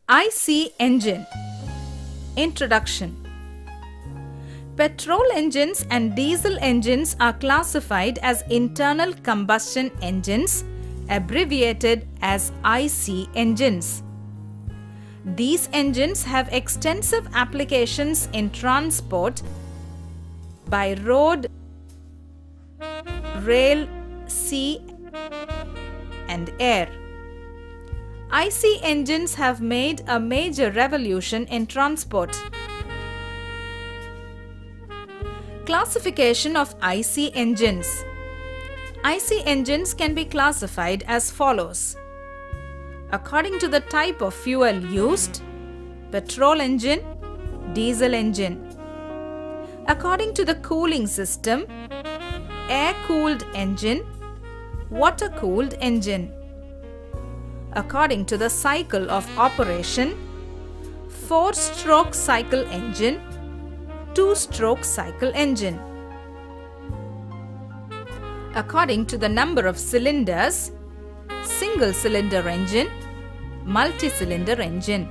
IC engine. Introduction. Petrol engines and diesel engines are classified as internal combustion engines, abbreviated as IC engines. These engines have extensive applications in transport by road, rail, sea, and air. IC engines have made a major revolution in transport. Classification of IC engines. IC engines can be classified as follows. According to the type of fuel used: petrol engine, diesel engine. According to the cooling system: air-cooled engine, water-cooled engine. According to the cycle of operation: 4-stroke cycle engine, 2-stroke cycle engine. According to the number of cylinders: single cylinder engine, multi-cylinder engine.